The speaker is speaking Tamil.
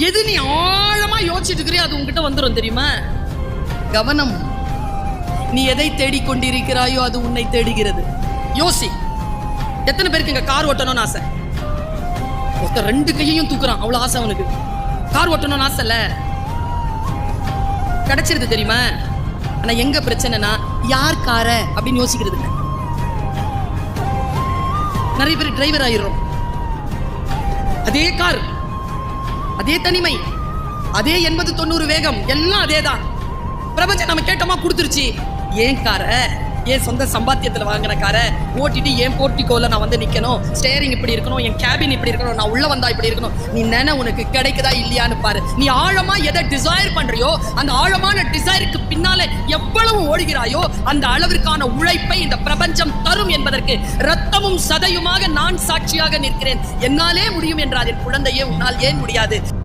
எது நீ ஆழமா யோசிச்சுட்டு இருக்கிறியோ அது உங்ககிட்ட வந்துடும் தெரியுமா? கவனம். நீ எதை தேடிக்கொண்டிருக்கிறாயோ அது உன்னை தேடுகிறது. யோசி. எத்தனை பேருக்கு இங்க கார் ஓட்டணும்னு ஆசை? ஒருத்தர் 2 கையையும் தூக்குறான், அவ்வளவு ஆசை அவனுக்கு. கார் ஓட்டணும்னு ஆசை இல்ல, கிடைச்சிருது தெரியுமா? ஆனா எங்க பிரச்சனைனா யார் கார அப்படின்னு யோசிக்கிறது இல்லை. நிறைய பேர் டிரைவர் ஆயிடுறோம். அதே கார், அதே தனிமை, அதே 80-90 வேகம், எல்லாம் அதேதான். பிரபஞ்சம் நம்ம கேட்டோமா கொடுத்துருச்சு. ஏன் கார, ஏன் சொந்த சம்பாத்தியத்தில் வாங்கின காரை ஓட்டிட்டு ஏன் போர்ட்டிகோல நான் வந்து நிற்கணும்? ஸ்டேரிங் இப்படி இருக்கணும், என் கேபின் இப்படி இருக்கணும், நான் உள்ள வந்தா இப்படி இருக்கணும். நீ உனக்கு கிடைக்குதா இல்லையான்னு பாரு. நீ ஆழமா எதை டிசைர் பண்றியோ அந்த ஆழமான டிசைருக்கு பின்னாலே எவ்வளவு ஓடுகிறாயோ அந்த அளவிற்கான உழைப்பை இந்த பிரபஞ்சம் தரும் என்பதற்கு ரத்தமும் சதையுமாக நான் சாட்சியாக நிற்கிறேன். என்னாலே முடியும் என்றார் என் குழந்தையே, உன்னால் ஏன் முடியாது?